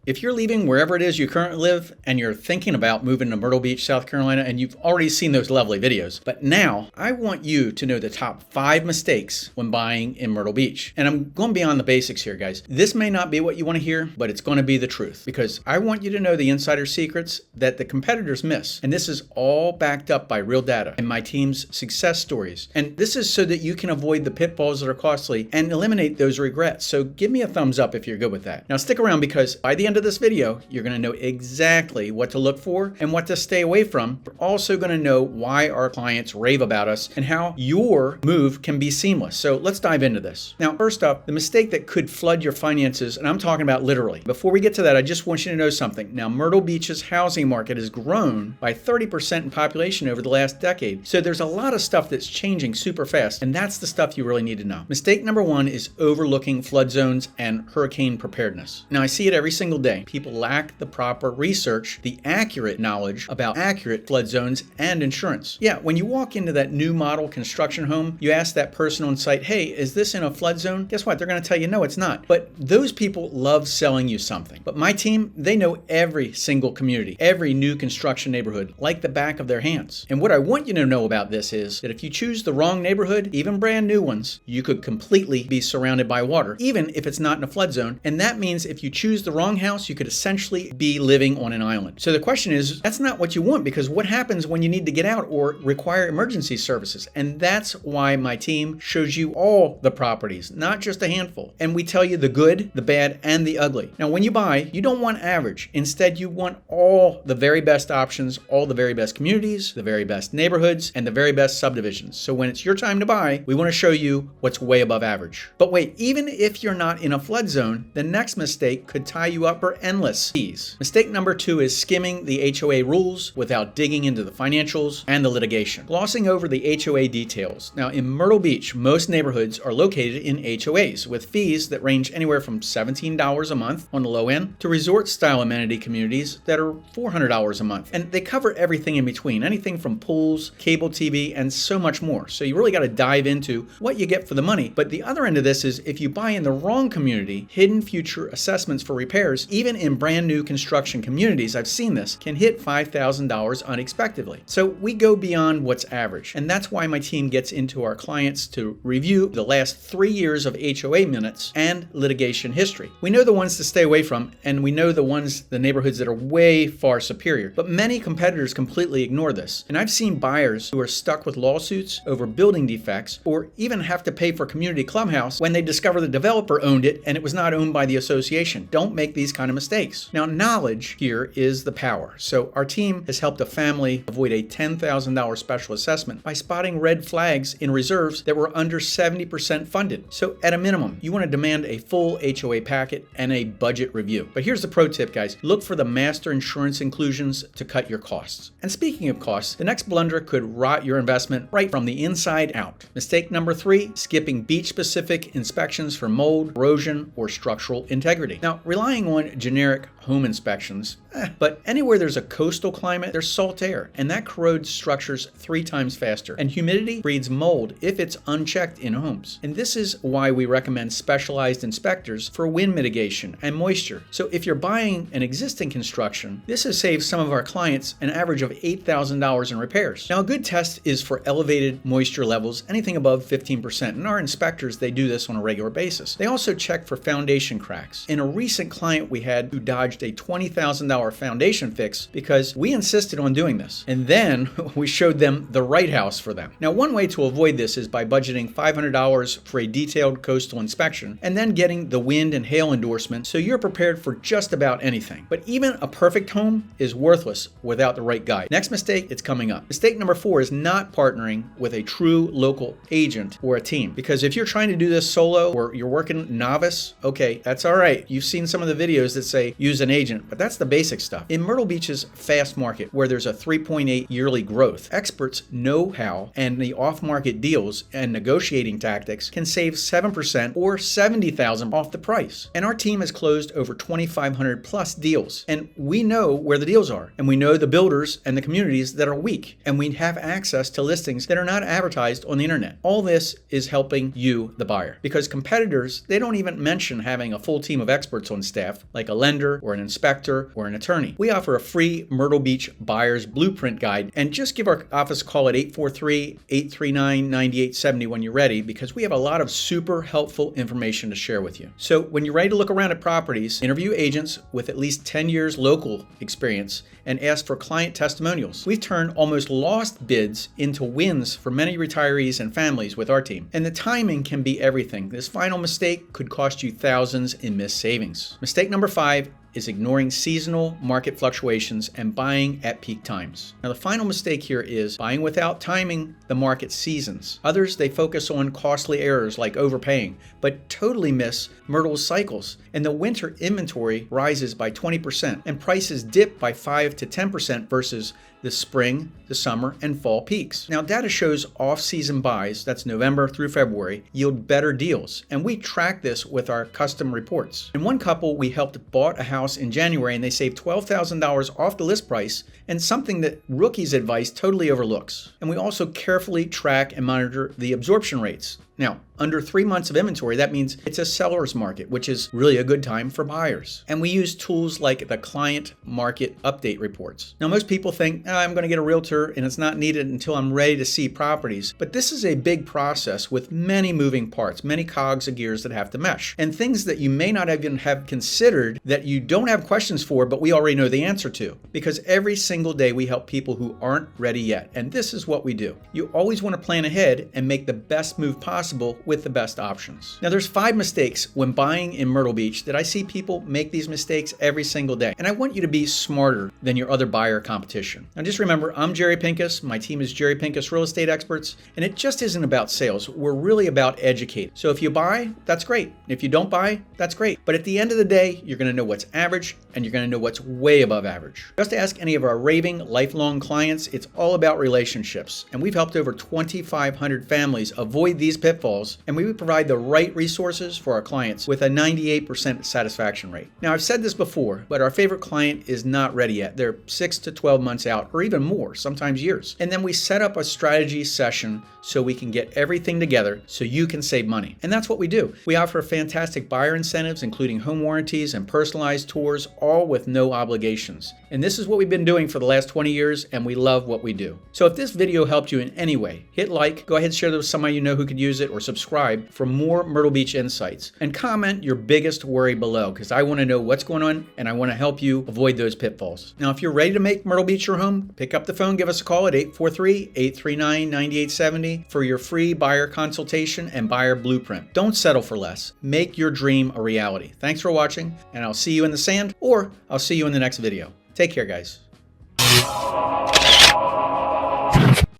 If you're leaving wherever it is you currently live and you're thinking about moving to Myrtle Beach, South Carolina, and you've already seen those lovely videos, but now I want you to know the top 5 mistakes when buying in Myrtle Beach. And I'm going beyond the basics here, guys. This may not be what you want to hear, but it's going to be the truth, because I want you to know the insider secrets that the competitors miss. And this is all backed up by real data and my team's success stories. And this is so that you can avoid the pitfalls that are costly and eliminate those regrets. So give me a thumbs up if you're good with that. Now stick around, because by the end of this video, you're going to know exactly what to look for and what to stay away from. We're also going to know why our clients rave about us and how your move can be seamless. So let's dive into this. Now, first up, the mistake that could flood your finances, and I'm talking about literally. Before we get to that, I just want you to know something. Now, Myrtle Beach's housing market has grown by 30% in population over the last decade. So there's a lot of stuff that's changing super fast, and that's the stuff you really need to know. Mistake number 1 is overlooking flood zones and hurricane preparedness. Now, I see it every single day. People lack the proper research, the accurate knowledge about accurate flood zones and insurance. Yeah, when you walk into that new model construction home, you ask that person on site, hey, is this in a flood zone? Guess what? They're going to tell you, no, it's not. But those people love selling you something. But my team, they know every single community, every new construction neighborhood, like the back of their hands. And what I want you to know about this is that if you choose the wrong neighborhood, even brand new ones, you could completely be surrounded by water, even if it's not in a flood zone. And that means if you choose the wrong house, you could essentially be living on an island. So the question is, that's not what you want, because what happens when you need to get out or require emergency services? And that's why my team shows you all the properties, not just a handful. And we tell you the good, the bad, and the ugly. Now, when you buy, you don't want average. Instead, you want all the very best options, all the very best communities, the very best neighborhoods, and the very best subdivisions. So when it's your time to buy, we want to show you what's way above average. But wait, even if you're not in a flood zone, the next mistake could tie you up for endless fees. Mistake number 2 is skimming the HOA rules without digging into the financials and the litigation. Glossing over the HOA details. Now, in Myrtle Beach, most neighborhoods are located in HOAs with fees that range anywhere from $17 a month on the low end to resort-style amenity communities that are $400 a month. And they cover everything in between, anything from pools, cable TV, and so much more. So you really got to dive into what you get for the money. But the other end of this is if you buy in the wrong community, hidden future assessments for repairs, even in brand new construction communities, I've seen this, can hit $5,000 unexpectedly. So we go beyond what's average. And that's why my team gets into our clients to review the last 3 years of HOA minutes and litigation history. We know the ones to stay away from, and we know the neighborhoods that are way far superior. But many competitors completely ignore this. And I've seen buyers who are stuck with lawsuits over building defects, or even have to pay for community clubhouse when they discover the developer owned it and it was not owned by the association. Don't make these kind of mistakes. Now, knowledge here is the power. So our team has helped a family avoid a $10,000 special assessment by spotting red flags in reserves that were under 70% funded. So at a minimum, you want to demand a full HOA packet and a budget review. But here's the pro tip, guys. Look for the master insurance inclusions to cut your costs. And speaking of costs, the next blunder could rot your investment right from the inside out. Mistake number 3, skipping beach-specific inspections for mold, erosion, or structural integrity. Now, relying on generic home inspections, but anywhere there's a coastal climate, there's salt air, and that corrodes structures 3 times faster. And humidity breeds mold if it's unchecked in homes. And this is why we recommend specialized inspectors for wind mitigation and moisture. So if you're buying an existing construction, this has saved some of our clients an average of $8,000 in repairs. Now, a good test is for elevated moisture levels, anything above 15%. And our inspectors, they do this on a regular basis. They also check for foundation cracks. In a recent client we had who dodged a $20,000 foundation fix because we insisted on doing this. And then we showed them the right house for them. Now, one way to avoid this is by budgeting $500 for a detailed coastal inspection and then getting the wind and hail endorsement so you're prepared for just about anything. But even a perfect home is worthless without the right guide. Next mistake, it's coming up. Mistake number 4 is not partnering with a true local agent or a team. Because if you're trying to do this solo or you're working novice, okay, that's all right. You've seen some of the videos that say use an agent, but that's the basic stuff. In Myrtle Beach's fast market, where there's a 3.8 yearly growth, experts know how, and the off-market deals and negotiating tactics can save 7% or $70,000 off the price. And our team has closed over 2,500 plus deals. And we know where the deals are, and we know the builders and the communities that are weak, and we have access to listings that are not advertised on the internet. All this is helping you, the buyer, because competitors, they don't even mention having a full team of experts on staff, like a lender or an inspector, or an attorney. We offer a free Myrtle Beach Buyer's Blueprint Guide, and just give our office a call at 843-839-9870 when you're ready, because we have a lot of super helpful information to share with you. So when you're ready to look around at properties, interview agents with at least 10 years local experience and ask for client testimonials. We've turned almost lost bids into wins for many retirees and families with our team. And the timing can be everything. This final mistake could cost you thousands in missed savings. Mistake number 5 is ignoring seasonal market fluctuations and buying at peak times. Now, the final mistake here is buying without timing the market seasons. Others, they focus on costly errors like overpaying, but totally miss Myrtle's cycles. And the winter inventory rises by 20% and prices dip by 5 to 10% versus the spring, the summer, and fall peaks. Now, data shows off-season buys, that's November through February, yield better deals. And we track this with our custom reports. In one couple, we helped bought a house in January and they saved $12,000 off the list price, and something that Rookie's advice totally overlooks. And we also carefully track and monitor the absorption rates. Now, under 3 months of inventory, that means it's a seller's market, which is really a good time for buyers. And we use tools like the client market update reports. Now, most people think, I'm going to get a realtor and it's not needed until I'm ready to see properties. But this is a big process with many moving parts, many cogs and gears that have to mesh, and things that you may not even have considered that you don't have questions for, but we already know the answer to. Because every single day we help people who aren't ready yet. And this is what we do. You always want to plan ahead and make the best move possible with the best options. Now, there's 5 mistakes when buying in Myrtle Beach that I see people make these mistakes every single day. And I want you to be smarter than your other buyer competition. Now, just remember, I'm Jerry Pinkas. My team is Jerry Pinkas Real Estate Experts. And it just isn't about sales. We're really about educating. So if you buy, that's great. If you don't buy, that's great. But at the end of the day, you're going to know what's average and you're going to know what's way above average. Just ask any of our raving lifelong clients. It's all about relationships. And we've helped over 2,500 families avoid these pitfalls, and we provide the right resources for our clients with a 98% satisfaction rate. Now, I've said this before, but our favorite client is not ready yet. They're 6 to 12 months out, or even more, sometimes years. And then we set up a strategy session so we can get everything together so you can save money. And that's what we do. We offer fantastic buyer incentives, including home warranties and personalized tours, all with no obligations. And this is what we've been doing for the last 20 years, and we love what we do. So if this video helped you in any way, hit like, go ahead and share this with somebody you know who could use it, or subscribe for more Myrtle Beach insights. And comment your biggest worry below, because I want to know what's going on and I want to help you avoid those pitfalls. Now, if you're ready to make Myrtle Beach your home, pick up the phone, give us a call at 843-839-9870 for your free buyer consultation and buyer blueprint. Don't settle for less. Make your dream a reality. Thanks for watching, and I'll see you in the sand, or I'll see you in the next video. Take care, guys.